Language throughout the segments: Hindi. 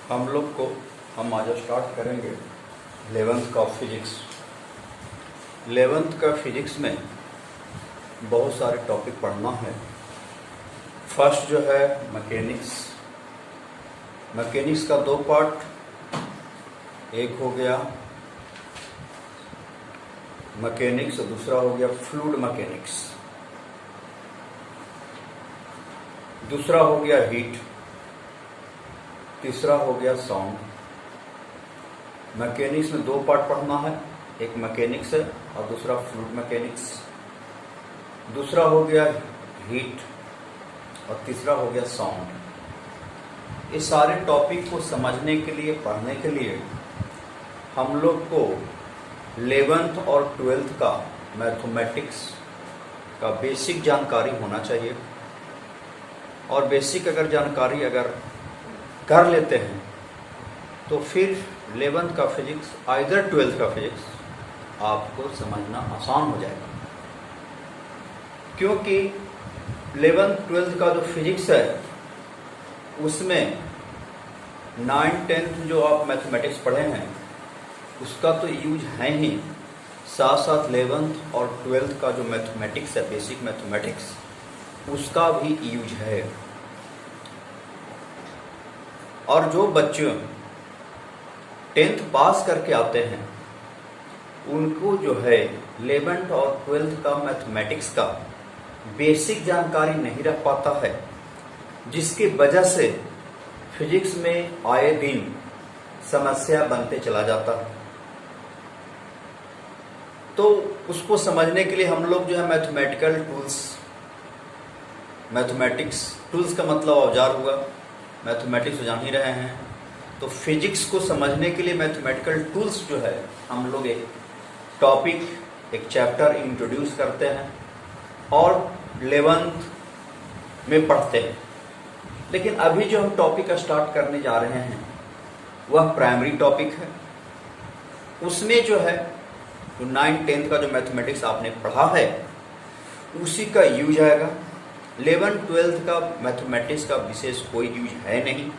हम आज स्टार्ट करेंगे 11th का फिजिक्स। 11th का फिजिक्स में बहुत सारे टॉपिक पढ़ना है। फर्स्ट जो है मैकेनिक्स का 2 पार्ट, एक हो गया मैकेनिक्स और दूसरा हो गया फ्लूइड मैकेनिक्स, दूसरा हो गया हीट, तीसरा हो गया साउंड। मैकेनिक्स में 2 पार्ट पढ़ना है, एक मैकेनिक्स है और दूसरा फ्लूइड मैकेनिक्स, दूसरा हो गया हीट और तीसरा हो गया साउंड। इस सारे टॉपिक को समझने के लिए, पढ़ने के लिए हम लोग को 11th और 12th का मैथमेटिक्स का बेसिक जानकारी होना चाहिए। और बेसिक जानकारी अगर कर लेते हैं तो फिर 11th का फिजिक्स आइदर 12th का फिजिक्स आपको समझना आसान हो जाएगा। क्योंकि 11th 12th का जो फिजिक्स है उसमें 9th 10th जो आप मैथमेटिक्स पढ़े हैं उसका तो यूज है ही, साथ साथ 11th और 12th का जो मैथमेटिक्स है, बेसिक मैथमेटिक्स, उसका भी यूज है। और जो बच्चे 10th पास करके आते हैं उनको जो है 11th और 12th का मैथमेटिक्स का बेसिक जानकारी नहीं रख पाता है, जिसकी वजह से फिजिक्स में आए दिन समस्या बनते चला जाता है। तो उसको समझने के लिए हम लोग जो है मैथमेटिक्स टूल्स का मतलब औजार हुआ, मैथमेटिक्स जान ही रहे हैं। तो फिजिक्स को समझने के लिए मैथमेटिकल टूल्स जो है हम लोग एक टॉपिक, एक चैप्टर इंट्रोड्यूस करते हैं और 11th में पढ़ते हैं। लेकिन अभी जो हम टॉपिक स्टार्ट करने जा रहे हैं वह प्राइमरी टॉपिक है। उसमें जो है जो 9th 10th का जो मैथमेटिक्स आपने पढ़ा है उसी का यूज आएगा। 11th 12th का मैथमेटिक्स का विशेष कोई यूज है नहीं,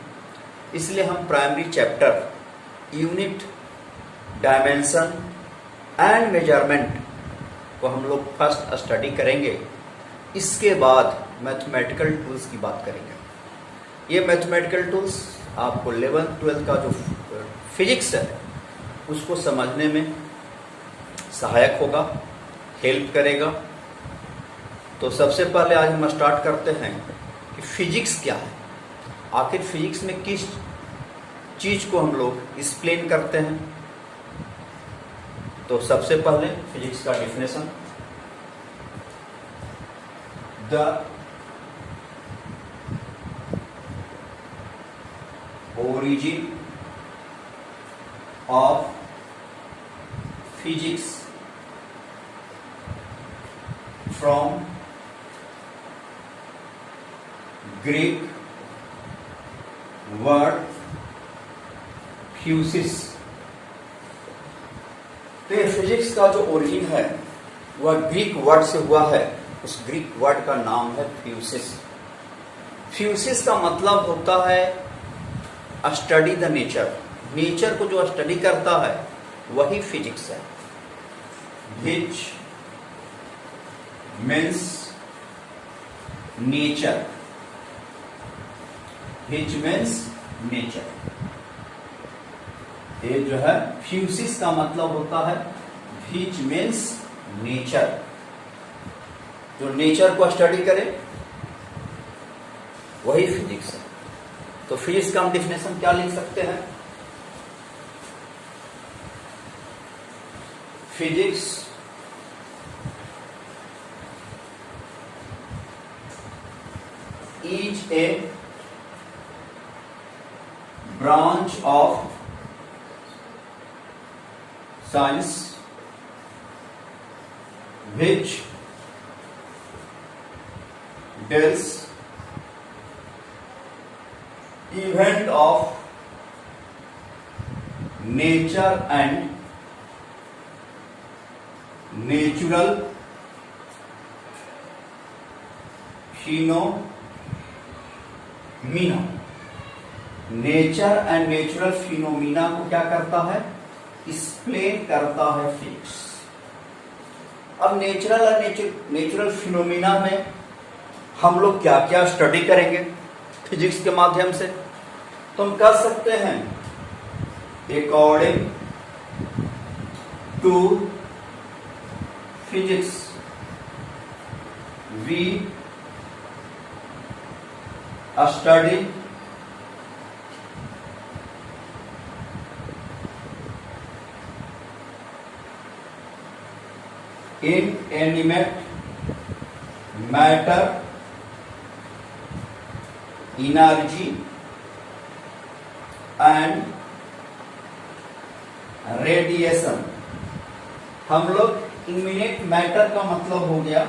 इसलिए हम primary chapter unit, dimension and measurement को हम लोग फर्स्ट स्टडी करेंगे। इसके बाद मैथमेटिकल टूल्स की बात करेंगे। ये मैथमेटिकल टूल्स आपको 11th 12th का जो फिजिक्स है उसको समझने में सहायक होगा, हेल्प करेगा। तो सबसे पहले आज हम स्टार्ट करते हैं कि फिजिक्स क्या है, आखिर फिजिक्स में किस चीज को हम लोग एक्सप्लेन करते हैं। तो सबसे पहले फिजिक्स का definition, the origin of physics from Greek word physis. तो ये फिजिक्स का जो ओरिजिन है वह ग्रीक वर्ड से हुआ है। उस ग्रीक वर्ड का नाम है फ्यूसिस। फ्यूसिस का मतलब होता है स्टडी द नेचर। नेचर को जो स्टडी करता है वही फिजिक्स है। Which means nature, which means nature. ये जो है फ्यूसिस का मतलब होता है विच मीन्स नेचर, जो नेचर को स्टडी करे वही फिजिक्स है। तो फिजिक्स का हम डेफिनेशन क्या लिख सकते हैं? Physics is A branch of science which deals event of nature and natural phenomena। Nature and natural phenomena को क्या करता है, एक्सप्लेन करता है फिजिक्स। अब नेचुरल और नेचुरल फिनोमिना में हम लोग क्या क्या स्टडी करेंगे फिजिक्स के माध्यम से, तो हम कर सकते हैं according to physics we study inanimate matter, energy and radiation। हम लोग इनमिनेट मैटर का मतलब हो गया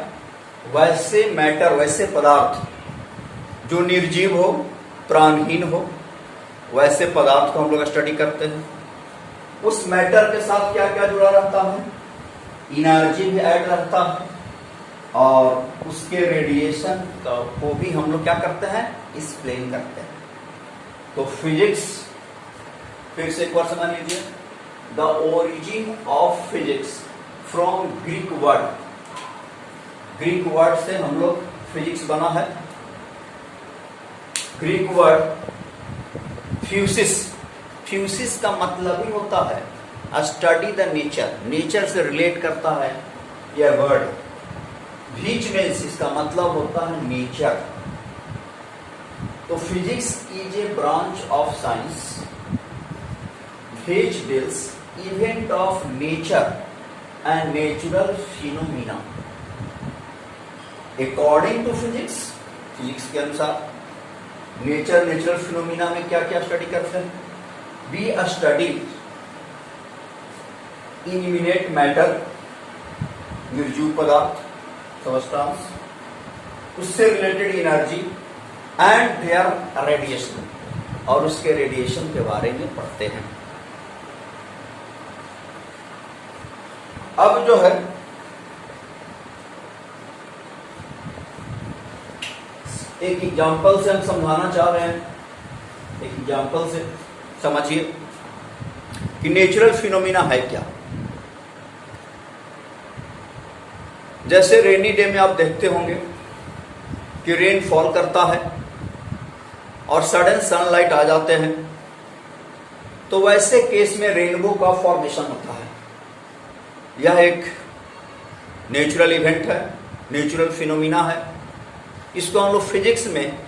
वैसे मैटर, वैसे पदार्थ जो निर्जीव हो, प्राणहीन हो, वैसे पदार्थ को हम लोग स्टडी करते हैं। उस मैटर के साथ क्या क्या जुड़ा रहता है, एनर्जी भी ऐड रहता है और उसके रेडिएशन को भी हम लोग क्या करते हैं, एक्सप्लेन करते हैं। तो फिजिक्स फिर से एक बार समझ लीजिए, the origin of physics from Greek word, Greek word से हम लोग फिजिक्स बना है। ग्रीक वर्ड फ्यूसिस, फ्यूसिस का मतलब ही होता है स्टडी द नेचर, नेचर से रिलेट करता है यह वर्ड। बीच में इसका मतलब होता है नेचर। तो physics is a branch of science which deals event of nature and natural phenomena। According to physics, physics के अनुसार नेचर, नेचुरल फिनोमिना में क्या क्या स्टडी करते हैं, वी स्टडी इनमिनेट मैटर, निर्जीव पदार्थ, सबस्टांस, उससे related energy and their radiation, और उसके रेडिएशन के बारे में पढ़ते हैं। अब जो है एक एग्जाम्पल से हम समझाना चाह रहे हैं, एक एग्जाम्पल से समझिए कि नेचुरल फिनोमिना है क्या। जैसे रेनी डे में आप देखते होंगे कि रेन फॉल करता है और सडन सनलाइट आ जाते हैं, तो वैसे केस में रेनबो का फॉर्मेशन होता है। यह एक नेचुरल इवेंट है, नेचुरल फिनोमिना है। इसको हम लोग फिजिक्स में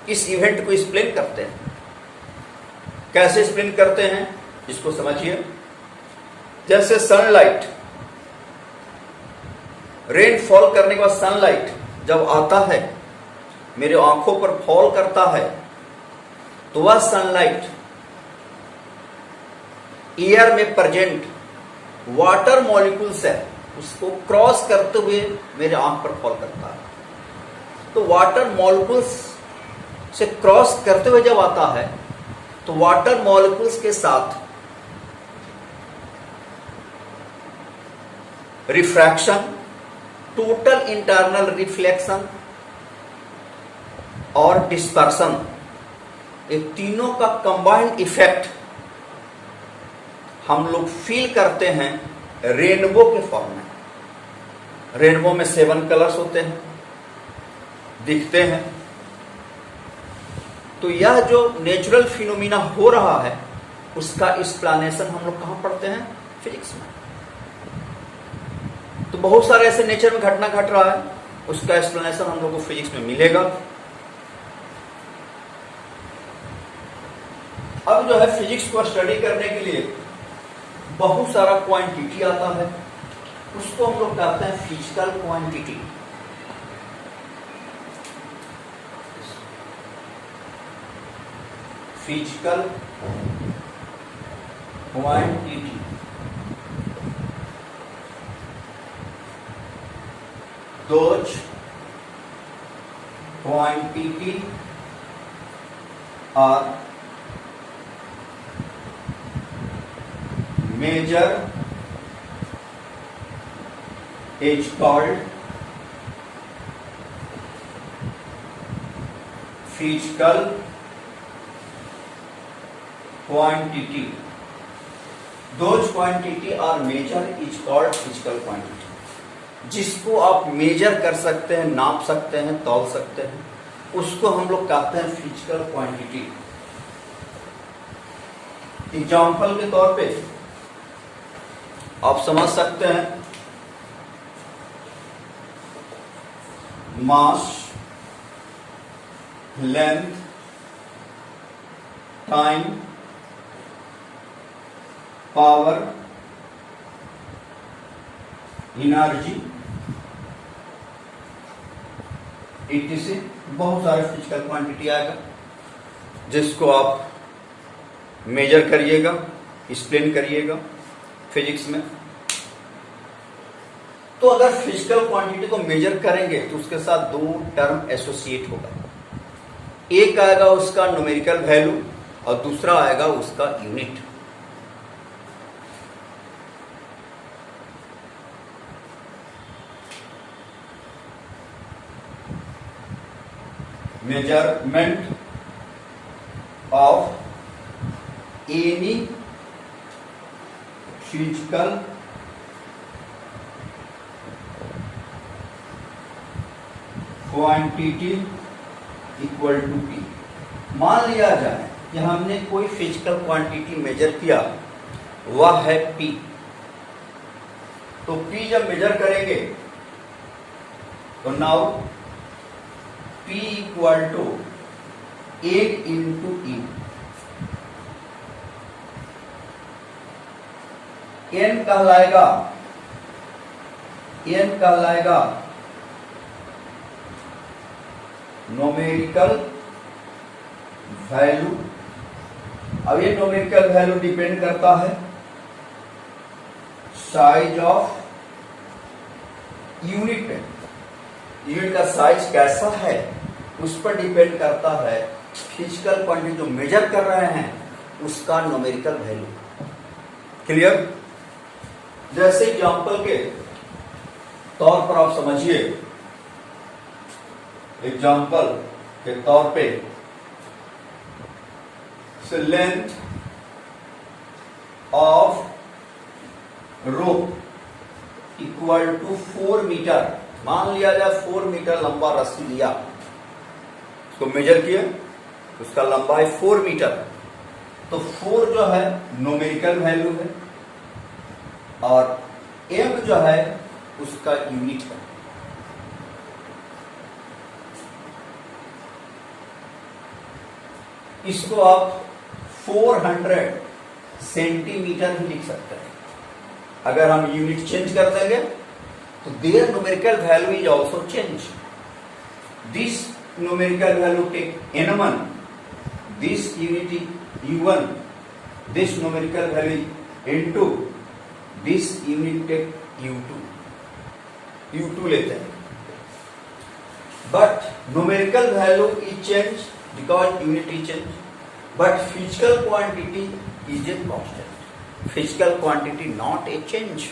इस इवेंट को एक्सप्लेन करते हैं। कैसे एक्सप्लेन करते हैं इसको समझिए। जैसे सनलाइट, रेन फॉल करने के बाद सनलाइट जब आता है, मेरे आंखों पर फॉल करता है, तो वह सनलाइट एयर में प्रेजेंट वाटर मॉलिक्यूल्स है, उसको क्रॉस करते हुए मेरे आंख पर फॉल करता है। तो वाटर मॉलिक्यूल्स से क्रॉस करते हुए जब आता है, तो वाटर मॉलिक्यूल्स के साथ रिफ्रैक्शन, टोटल इंटरनल रिफ्लेक्शन और डिस्पर्सन, ये तीनों का कंबाइंड इफेक्ट हम लोग फील करते हैं रेनबो के फॉर्म में। रेनबो में 7 कलर्स होते हैं, दिखते हैं। तो यह जो नेचुरल फिनोमिना हो रहा है, उसका एक्सप्लेनेशन हम लोग कहां पढ़ते हैं, फिजिक्स में। तो बहुत सारे ऐसे नेचर में घटना घट रहा है, उसका एक्सप्लेनेशन हम लोग को फिजिक्स में मिलेगा। अब जो है फिजिक्स को स्टडी करने के लिए बहुत सारा क्वांटिटी आता है, उसको हम लोग कहते हैं physical quantity. Physical quantity those quantity are measure is called physical quantity, those quantity are measured is called physical quantity. जिसको आप मेजर कर सकते हैं, नाप सकते हैं, तौल सकते हैं, उसको हम लोग कहते हैं फिजिकल क्वांटिटी। एग्जाम्पल के तौर पे आप समझ सकते हैं mass, length, time, power, energy, etc. बहुत सारे फिजिकल क्वांटिटी आएगा जिसको आप मेजर करिएगा, एक्सप्लेन करिएगा फिजिक्स में। तो अगर फिजिकल क्वांटिटी को मेजर करेंगे तो उसके साथ दो टर्म एसोसिएट होगा। एक आएगा उसका न्यूमेरिकल वैल्यू और दूसरा आएगा उसका unit. Measurement of any physical quantity equal to P. मान लिया जाए कि हमने कोई फिजिकल क्वांटिटी मेजर किया, वह है पी। तो पी जब मेजर करेंगे तो now P equal to N into E. N कहलाएगा नोमेरिकल वैल्यू। अब ये नोमेरिकल वैल्यू डिपेंड करता है साइज ऑफ यूनिट पे। यूनिट का साइज कैसा है उस पर डिपेंड करता है फिजिकल क्वांटिटी जो मेजर कर रहे हैं उसका नोमेरिकल वैल्यू। क्लियर? जैसे एग्जांपल के तौर पर आप समझिए, एग्जांपल के तौर पे length of rope equal to 4 metre. मान लिया जाए 4 मीटर लंबा रस्सी लिया, उसको मेजर किया, उसका लंबाई 4 मीटर। तो 4 जो है न्यूमेरिकल वैल्यू है और m जो है उसका यूनिट है। इसको आप 400 सेंटीमीटर भी लिख सकते हैं। अगर हम यूनिट चेंज कर देंगे तो their numerical value is also change. This numerical value take n1, this unit u1, this numerical value n2, this unit take u2 लेते हैं। But numerical value is change because unit is change, but physical quantity is a constant. Physical quantity not a change.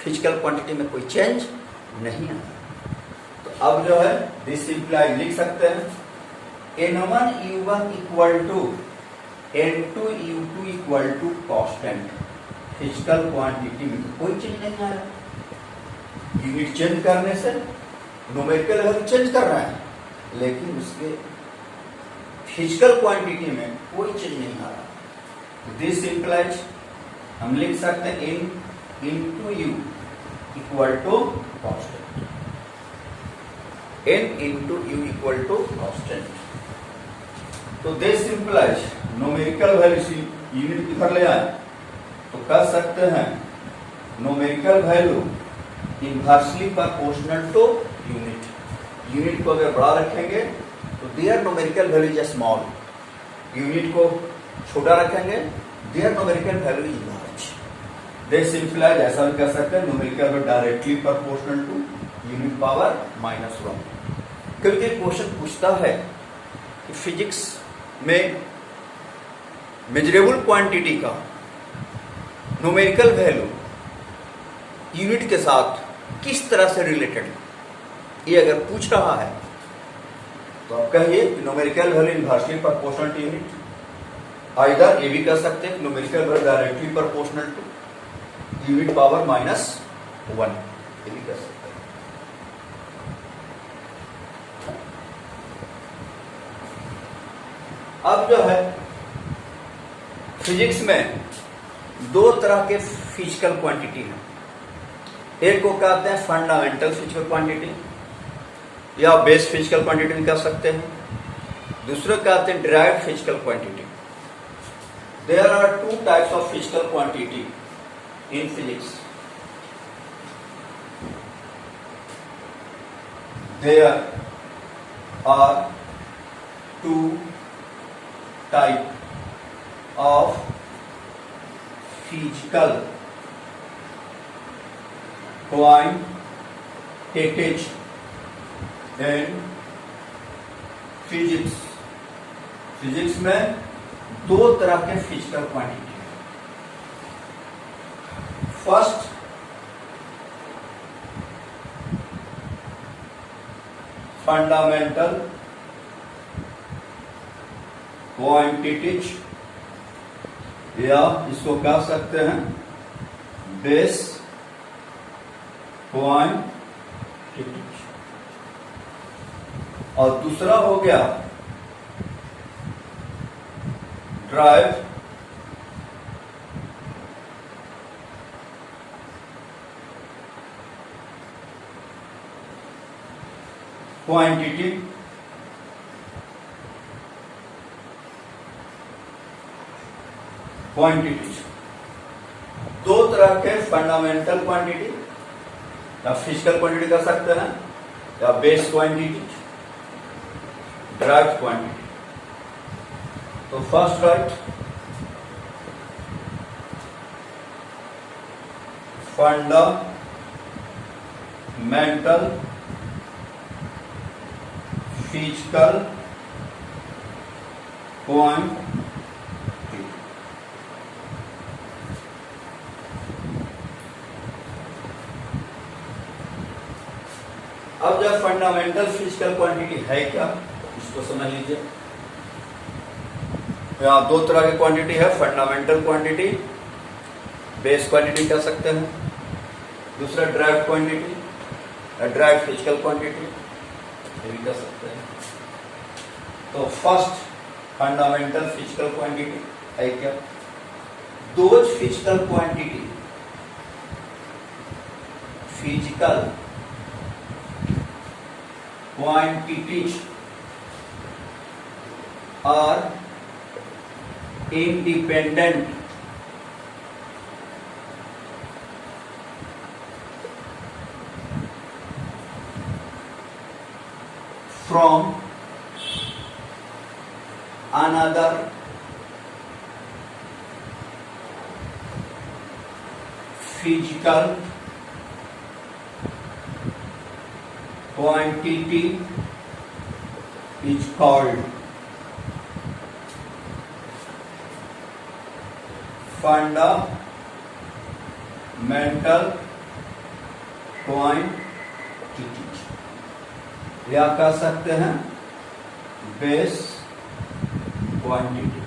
Physical quantity में कोई change नहीं आता। तो अब जो है this implies लिख सकते हैं n1 u1 equal to n2 u2 equal to constant। Physical quantity में कोई change नहीं आ रहा। यूनिट चेंज करने से न्यूमेरिकल वैल्यू चेंज कर रहा है, लेकिन उसके फिजिकल क्वांटिटी में कोई चेंज नहीं आ रहा। दिस इंप्लाइज हम लिख सकते हैं n into u equal to constant. n into u equal to constant. तो this implies numerical value unit इधर ले आए तो कह सकते हैं numerical value inversely proportional to unit. Unit को अगर बड़ा रखेंगे तो their numerical value is small, unit को छोटा रखेंगे their numerical value is large. This implies ऐसा भी कर सकते हैं numerical value directly proportional to unit power -1। कभी कभी क्वेश्चन पूछता है कि फिजिक्स में मेजरेबल क्वांटिटी का न्यूमेरिकल वैल्यू यूनिट के साथ किस तरह से रिलेटेड है, ये अगर पूछ रहा है तो आप कहिए कि numerical value inversely proportional to unit. Either ये भी कर सकते हैं numerical value directly proportional to unit power -1, ये भी कर सकते हैं। अब जो है फिजिक्स में दो तरह के फिजिकल क्वांटिटी हैं। एक को कहते हैं फंडामेंटल फिजिकल क्वांटिटी या बेस फिजिकल क्वांटिटी भी कह सकते हैं। दूसरे कहते हैं derived physical quantity. There are two types of physical quantity in physics. There are two type of physical quantities in physics. Physics में दो तरह के फिजिकल क्वांटिटी है। फर्स्ट फंडामेंटल क्वांटिटीज या इसको कह सकते हैं बेस क्वांटिटीज, और दूसरा हो गया ड्राइव क्वांटिटी। क्वांटिटीज दो तरह के फंडामेंटल क्वांटिटी या फिजिकल क्वांटिटी कर सकते हैं या बेस क्वांटिटी, ड्राइव्ड क्वांटिटी। तो first right fundamental physical quantity. अब जब फंडामेंटल फिजिकल क्वांटिटी है क्या, इसको समझ लीजिए। यहां दो तरह की क्वांटिटी है, फंडामेंटल क्वांटिटी, बेस क्वांटिटी कह सकते हैं। दूसरा derived quantity, derived physical quantity, ये भी कह सकते हैं। तो फर्स्ट फंडामेंटल फिजिकल क्वांटिटी है क्या? Those physical quantity, physical quantities are independent from another physical quantity is called fundamental quantity, या कह सकते हैं बेस क्वांटिटी।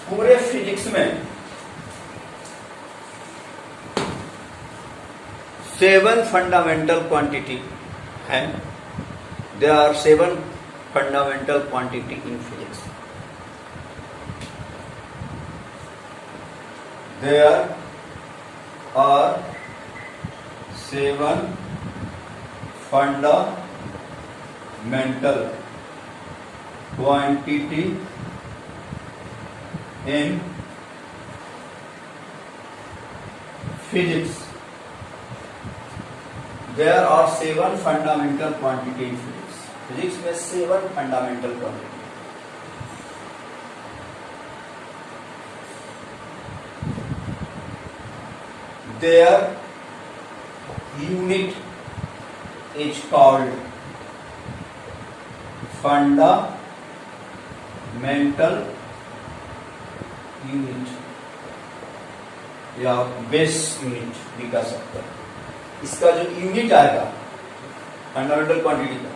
पूरे फिजिक्स में 7 फंडामेंटल क्वांटिटी हैं। There are 7 fundamental quantity in physics. There are 7 fundamental quantity in physics. There are 7 fundamental quantity in physics. Physics में 7 fundamental quantity. Their unit is called fundamental unit या बेस यूनिट भी कह सकते हैं। इसका जो यूनिट आएगा फंडामेंटल क्वांटिटी का,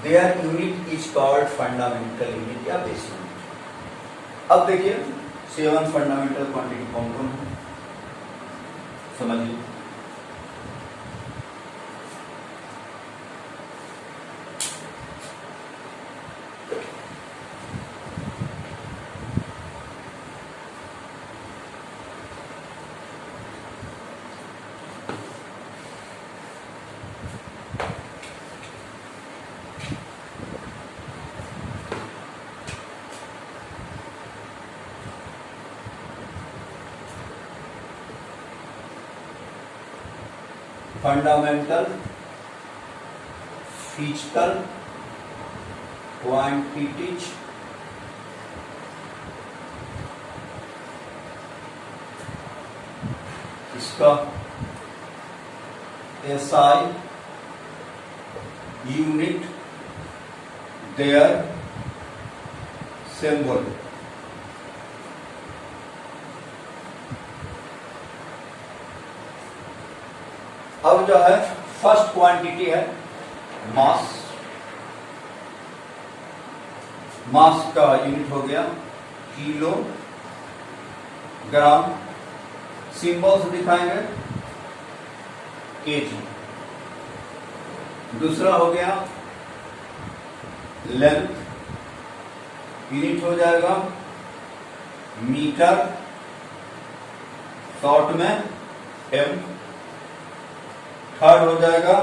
their unit is called fundamental unit या बेस यूनिट। अब देखिए 7 फंडामेंटल क्वांटिटी कौन कौन है समझिए। फंडामेंटल फिजिकल क्वांटिटीज इसका SI यूनिट देयर सिंबल। अब जो है फर्स्ट क्वांटिटी है मास। मास का यूनिट हो गया किलो ग्राम, सिंबल से दिखाएंगे केजी। दूसरा हो गया लेंथ, यूनिट हो जाएगा मीटर, शॉर्ट में एम। थर्ड हो जाएगा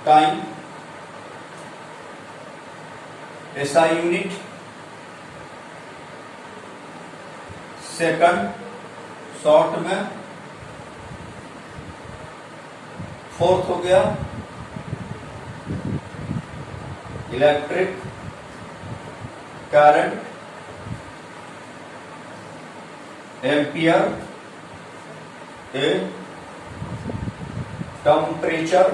time, SI unit second, short में। फोर्थ हो गया electric current, ampere. A temperature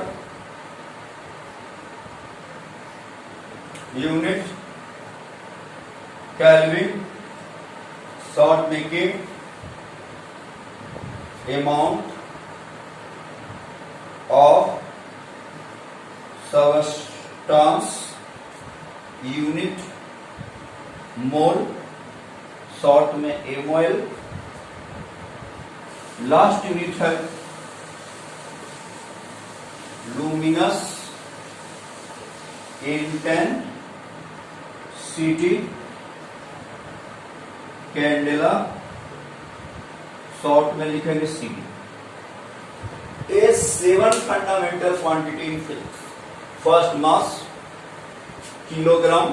unit kelvin, short में के। Amount of substance unit mole, short में MOL। लास्ट यूनिट है लुमिनस इंटेंसिटी कैंडेला, शॉर्ट में लिखेंगे CD। ये 7 fundamental quantity in physics. First mass kilogram,